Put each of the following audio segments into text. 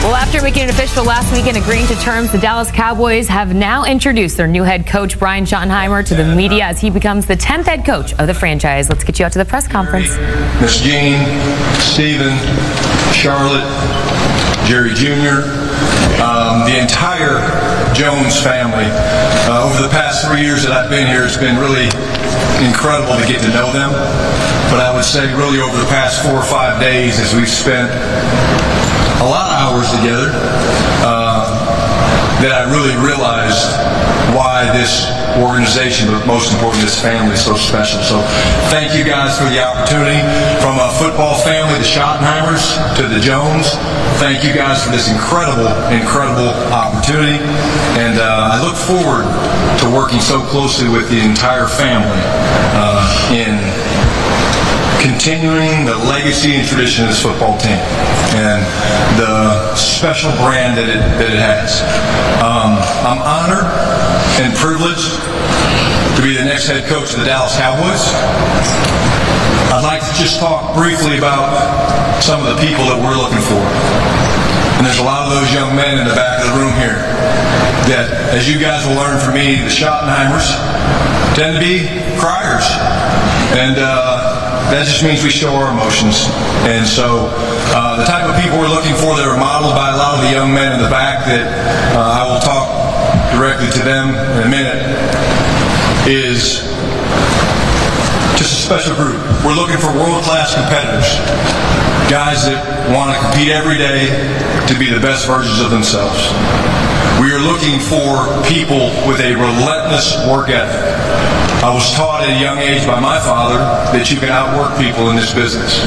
Well, after making it official last week and agreeing to terms, the Dallas Cowboys have now introduced their new head coach, Brian Schottenheimer, to the media as he becomes the 10th head coach of the franchise. Let's get you out to the press conference. Miss Jean, Steven, Charlotte, Jerry Jr., the entire Jones family. Over the past 3 years that I've been here, it's been really incredible to get to know them. But I would say really over the past 4 or 5 days, as we've spent a lot of hours together, that I really realized why this organization, but most important, this family is so special. So thank you guys for the opportunity. From a football family, the Schottenheimers, to the Jones, thank you guys for this incredible opportunity. And I look forward to working so closely with the entire family in continuing the legacy and tradition of this football team and the special brand that it has. I'm honored and privileged to be the next head coach of the Dallas Cowboys. I'd like to just talk briefly about some of the people that we're looking for. And there's a lot of those young men in the back of the room here that, as you guys will learn from me, the Schottenheimers tend to be criers. And that just means we show our emotions. And so the type of people we're looking for that are modeled by a lot of the young men in the back that I will talk directly to them in a minute is just a special group. We're looking for world-class competitors, guys that want to compete every day to be the best versions of themselves. We are looking for people with a relentless work ethic. I was taught at a young age by my father that you can outwork people in this business.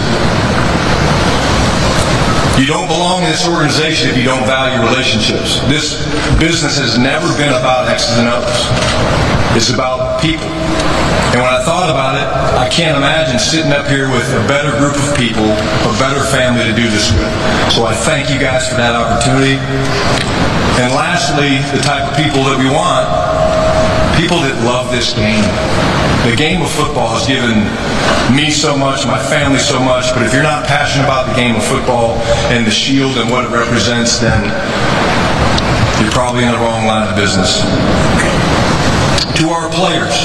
You don't belong in this organization if you don't value relationships. This business has never been about X's and O's. It's about people. And when I thought about it, I can't imagine sitting up here with a better group of people, a better family to do this with. So I thank you guys for that opportunity. And lastly, the type of people that we want, people that love this game. The game of football has given me so much, my family so much, but if you're not passionate about the game of football and the shield and what it represents, then you're probably in the wrong line of business. To our players,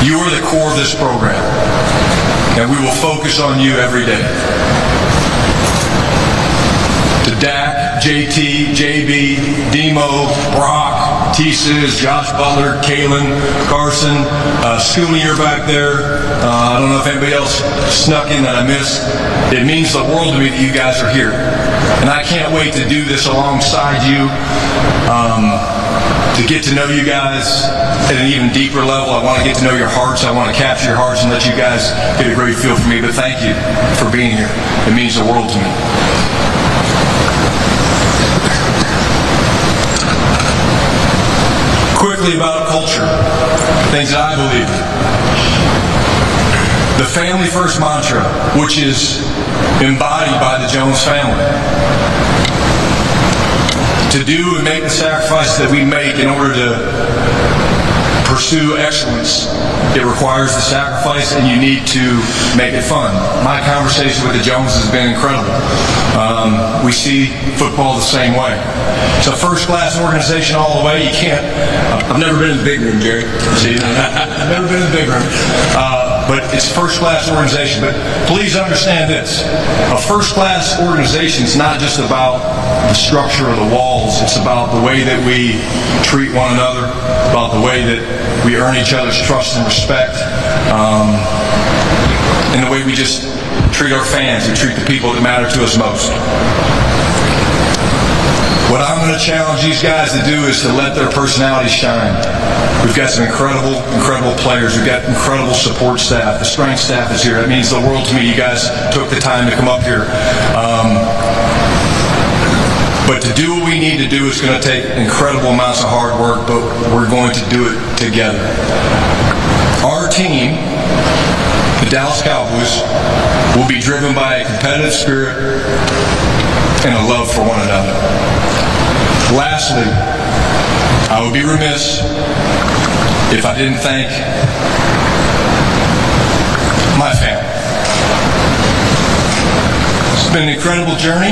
you are the core of this program, and we will focus on you every day. To Dak, JT, JB, Demo, Brock, T-Sizz, Josh Butler, Kalen, Carson, Scooney, you're back there. I don't know if anybody else snuck in that I missed. It means the world to me that you guys are here. And I can't wait to do this alongside you, to get to know you guys at an even deeper level. I want to get to know your hearts. I want to capture your hearts and let you guys get a great feel for me. But thank you for being here. It means the world to me. Quickly about culture, things that I believe in. The family first mantra, which is embodied by the Jones family. To do and make the sacrifices that we make in order to pursue excellence, it requires the sacrifice, and you need to make it fun. My conversation with the Joneses has been incredible. We see football the same way. It's a first-class organization all the way. You can't. I've never been in the big room, Jerry. See, I've never been in the big room. But it's a first-class organization. But please understand this. A first-class organization is not just about the structure of the walls. It's about the way that we treat one another, about the way that we earn each other's trust and respect, and the way we just treat our fans and treat the people that matter to us most. What I'm going to challenge these guys to do is to let their personalities shine. We've got some incredible players. We've got incredible support staff. The strength staff is here. It means the world to me. You guys took the time to come up here. But to do what we need to do is going to take incredible amounts of hard work, but we're going to do it together. Our team, the Dallas Cowboys, will be driven by a competitive spirit and a love for one another. Lastly, I would be remiss if I didn't thank my family. been an incredible journey.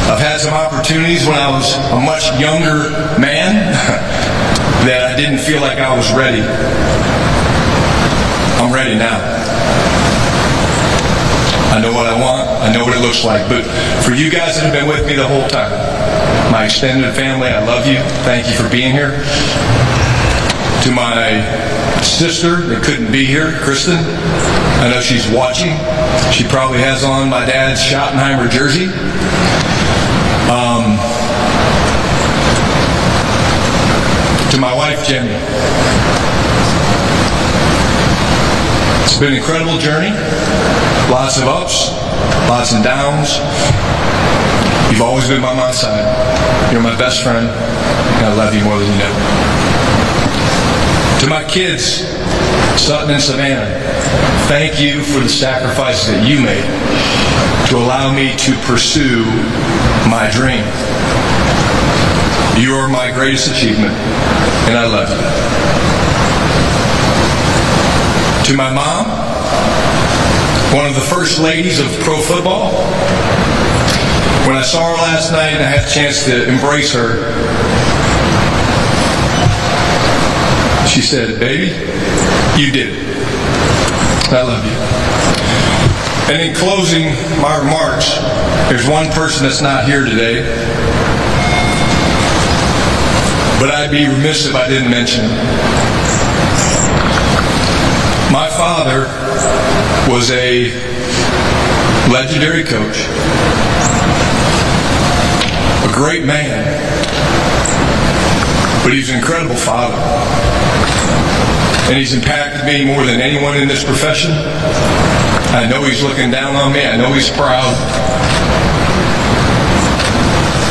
I've had some opportunities when I was a much younger man that I didn't feel like I was ready. I'm ready now. I know what I want. I know what it looks like. But for you guys that have been with me the whole time, my extended family, I love you. Thank you for being here. To my sister that couldn't be here, Kristen, I know she's watching. She probably has on my dad's Schottenheimer jersey. To my wife, Jenny. It's been an incredible journey. Lots of ups, lots of downs. You've always been by my side. You're my best friend, and I love you more than you know. To my kids, Sutton and Savannah, thank you for the sacrifices that you made to allow me to pursue my dream. You are my greatest achievement, and I love you. To my mom, one of the first ladies of pro football, when I saw her last night and I had a chance to embrace her, she said, "Baby, you did it. I love you." And in closing my remarks, there's one person that's not here today, but I'd be remiss if I didn't mention him. My father was a legendary coach, a great man, but he's an incredible father. And he's impacted me more than anyone in this profession. I know he's looking down on me. I know he's proud.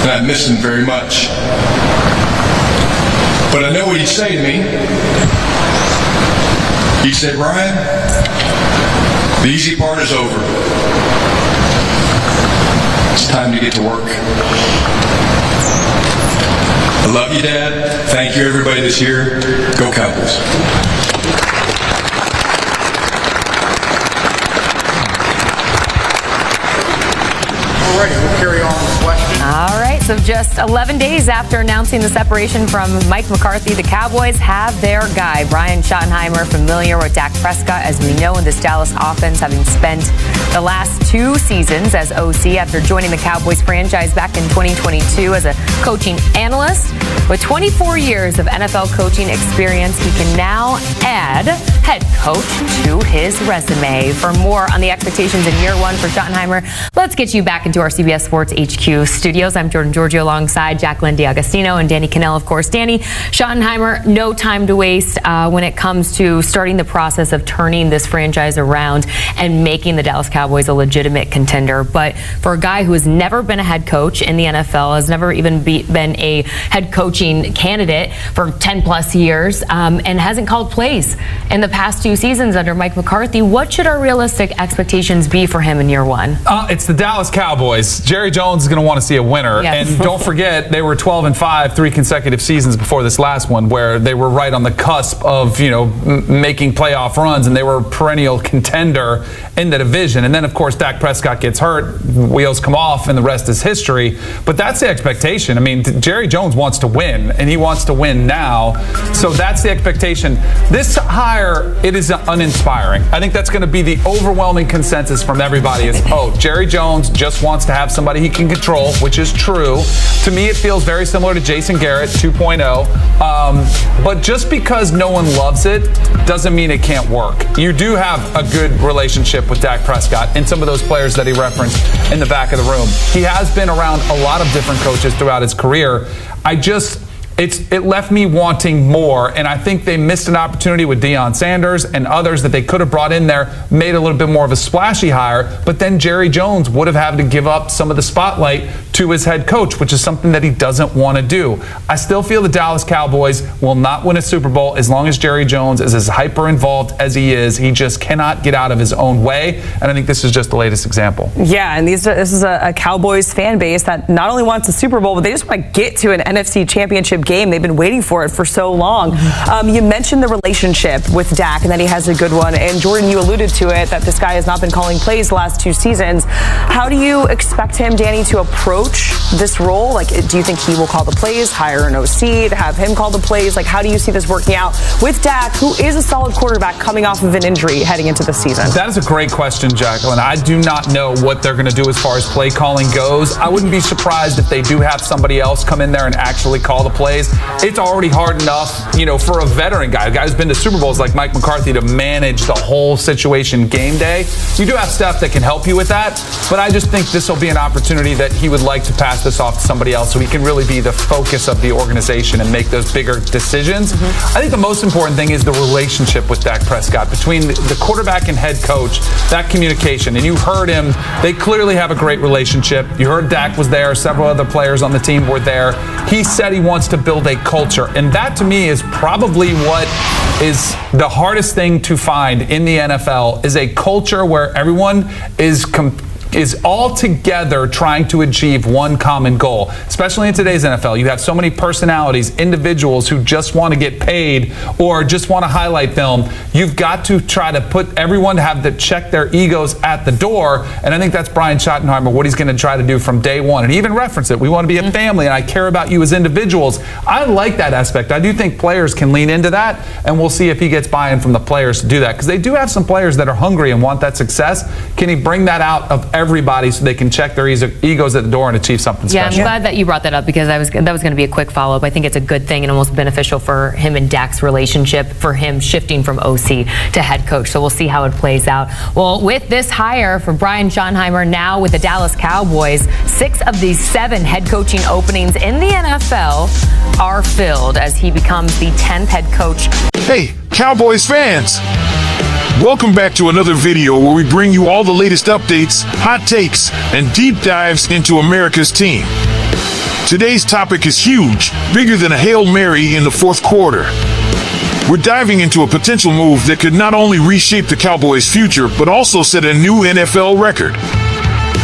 And I miss him very much. But I know what he'd say to me. He said, "Brian, the easy part is over. It's time to get to work." I love you, Dad. Thank you, everybody that's here. Go Cowboys. All righty, we'll carry on with questions. All right, so just 11 days after announcing the separation from Mike McCarthy, the Cowboys have their guy, Brian Schottenheimer, familiar with Dak Prescott, as we know, in this Dallas offense, having spent the last 2 seasons as OC after joining the Cowboys franchise back in 2022 as a coaching analyst. With 24 years of NFL coaching experience, he can now add head coach to his resume. For more on the expectations in year 1 for Schottenheimer, let's get you back into our CBS Sports HQ studios. I'm Jordan Giorgio alongside Jacqueline D'Agostino and Danny Cannell, of course. Danny, Schottenheimer, no time to waste when it comes to starting the process of turning this franchise around and making the Dallas Cowboys a legitimate contender. But for a guy who has never been a head coach in the NFL, has never even been a head coaching candidate for 10 plus years, and hasn't called plays in the past 2 seasons under Mike McCarthy, what should our realistic expectations be for him in year 1? It's the Dallas Cowboys. Jerry Jones is going to want to see a winner. Yes. And don't forget, they were 12-5 3 consecutive seasons before this last one, where they were right on the cusp of, making playoff runs, and they were a perennial contender in the division. And then, of course, Dak Prescott gets hurt, wheels come off, and the rest is history. But that's the expectation. I mean, Jerry Jones wants to win, and he wants to win now. So that's the expectation. This hire, it is uninspiring. I think that's going to be the overwhelming consensus from everybody is, Jerry Jones just wants to have somebody he can control, which is true. To me, it feels very similar to Jason Garrett 2.0. But just because no one loves it doesn't mean it can't work. You do have a good relationship with Dak Prescott and some of those players that he referenced in the back of the room. He has been around a lot of different coaches throughout his career. It left me wanting more, and I think they missed an opportunity with Deion Sanders and others that they could have brought in there, made a little bit more of a splashy hire, but then Jerry Jones would have had to give up some of the spotlight to his head coach, which is something that he doesn't want to do. I still feel the Dallas Cowboys will not win a Super Bowl as long as Jerry Jones is as hyper involved as he is. He just cannot get out of his own way, and I think this is just the latest example. Yeah, and this is a Cowboys fan base that not only wants a Super Bowl, but they just want to get to an NFC Championship good game. They've been waiting for it for so long. You mentioned the relationship with Dak and that he has a good one. And Jordan, you alluded to it, that this guy has not been calling plays the last 2 seasons. How do you expect him, Danny, to approach this role? Like, do you think he will call the plays, hire an OC to have him call the plays? Like, how do you see this working out with Dak, who is a solid quarterback coming off of an injury heading into the season? That is a great question, Jacqueline. I do not know what they're going to do as far as play calling goes. I wouldn't be surprised if they do have somebody else come in there and actually call the plays. It's already hard enough, you know, for a veteran guy, a guy who's been to Super Bowls like Mike McCarthy, to manage the whole situation game day. You do have stuff that can help you with that, but I just think this will be an opportunity that he would like to pass this off to somebody else so he can really be the focus of the organization and make those bigger decisions. I think the most important thing is the relationship with Dak Prescott between the quarterback and head coach, that communication. And you heard him, they clearly have a great relationship. You heard Dak was there, several other players on the team were there. He said he wants to build a culture, and that to me is probably what is the hardest thing to find in the NFL, is a culture where everyone is all together trying to achieve one common goal. Especially in today's NFL, you have so many personalities, individuals who just want to get paid or just want to highlight film. You've got to try to put everyone to have to check their egos at the door, and I think that's Brian Schottenheimer, what he's going to try to do from day one. And he even referenced it. We want to be a family, and I care about you as individuals. I like that aspect. I do think players can lean into that, and we'll see if he gets buy-in from the players to do that, because they do have some players that are hungry and want that success. Can he bring that out of everybody so they can check their egos at the door and achieve something special? Yeah, I'm glad that you brought that up, because that was going to be a quick follow-up. I think it's a good thing and almost beneficial for him and Dak's relationship, for him shifting from OC to head coach. So we'll see how it plays out. Well, with this hire for Brian Schottenheimer now with the Dallas Cowboys, 6 of the 7 head coaching openings in the NFL are filled as he becomes the 10th head coach. Hey, Cowboys fans! Welcome back to another video where we bring you all the latest updates, hot takes, and deep dives into America's team. Today's topic is huge, bigger than a Hail Mary in the 4th quarter. We're diving into a potential move that could not only reshape the Cowboys' future, but also set a new NFL record.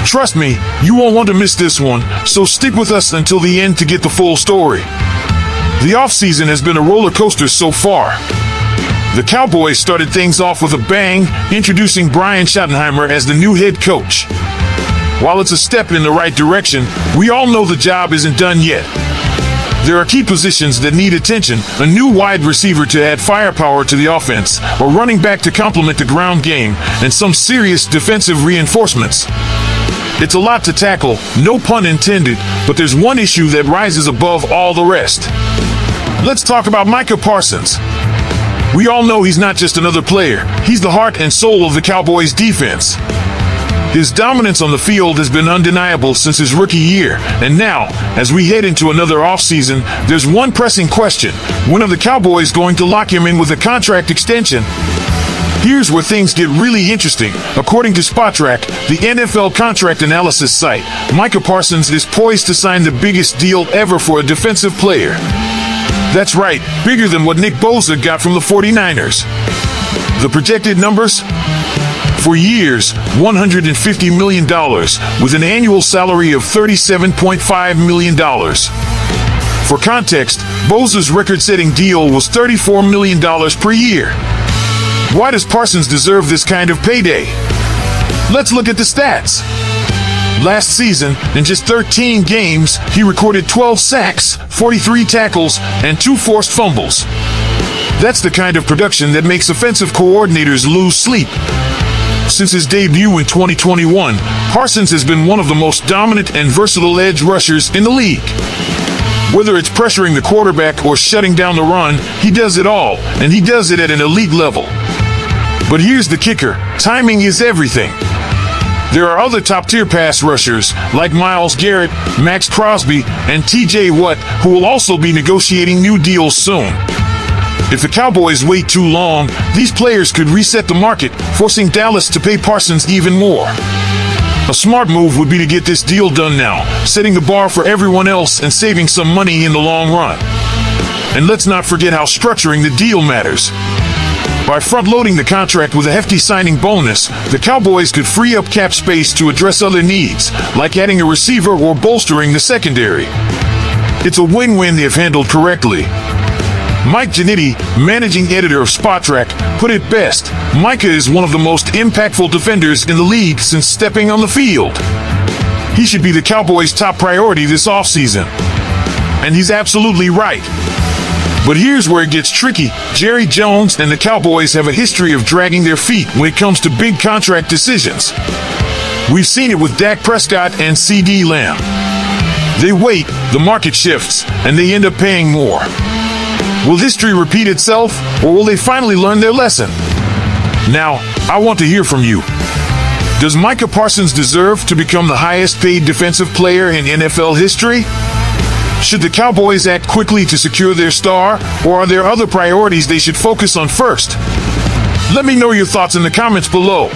Trust me, you won't want to miss this one, so stick with us until the end to get the full story. The offseason has been a roller coaster so far. The Cowboys started things off with a bang, introducing Brian Schottenheimer as the new head coach. While it's a step in the right direction, we all know the job isn't done yet. There are key positions that need attention: a new wide receiver to add firepower to the offense, a running back to complement the ground game, and some serious defensive reinforcements. It's a lot to tackle, no pun intended, but there's one issue that rises above all the rest. Let's talk about Micah Parsons. We all know he's not just another player. He's the heart and soul of the Cowboys' defense. His dominance on the field has been undeniable since his rookie year. And now, as we head into another offseason, there's one pressing question. When are the Cowboys going to lock him in with a contract extension? Here's where things get really interesting. According to SpotTrack, the NFL contract analysis site, Micah Parsons is poised to sign the biggest deal ever for a defensive player. That's right, bigger than what Nick Bosa got from the 49ers. The projected numbers? For years, $150 million, with an annual salary of $37.5 million. For context, Bosa's record-setting deal was $34 million per year. Why does Parsons deserve this kind of payday? Let's look at the stats. Last season, in just 13 games, he recorded 12 sacks, 43 tackles, and 2 forced fumbles. That's the kind of production that makes offensive coordinators lose sleep. Since his debut in 2021, Parsons has been one of the most dominant and versatile edge rushers in the league. Whether it's pressuring the quarterback or shutting down the run, he does it all, and he does it at an elite level. But here's the kicker: timing is everything. There are other top-tier pass rushers like Myles Garrett, Max Crosby, and T.J. Watt who will also be negotiating new deals soon. If the Cowboys wait too long, these players could reset the market, forcing Dallas to pay Parsons even more. A smart move would be to get this deal done now, setting the bar for everyone else and saving some money in the long run. And let's not forget how structuring the deal matters. By front-loading the contract with a hefty signing bonus, the Cowboys could free up cap space to address other needs, like adding a receiver or bolstering the secondary. It's a win-win if handled correctly. Mike Giannitti, managing editor of Spotrac, put it best. Micah is one of the most impactful defenders in the league since stepping on the field. He should be the Cowboys' top priority this offseason. And he's absolutely right. But here's where it gets tricky. Jerry Jones and the Cowboys have a history of dragging their feet when it comes to big contract decisions. We've seen it with Dak Prescott and CD Lamb. They wait, the market shifts, and they end up paying more. Will history repeat itself, or will they finally learn their lesson? Now, I want to hear from you. Does Micah Parsons deserve to become the highest paid defensive player in NFL history? Should the Cowboys act quickly to secure their star, or are there other priorities they should focus on first? Let me know your thoughts in the comments below.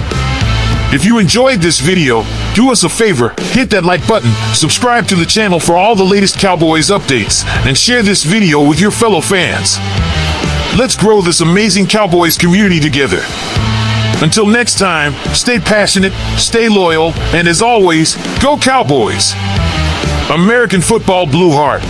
If you enjoyed this video, do us a favor, hit that like button, subscribe to the channel for all the latest Cowboys updates, and share this video with your fellow fans. Let's grow this amazing Cowboys community together. Until next time, stay passionate, stay loyal, and as always, go Cowboys! American football blue heart.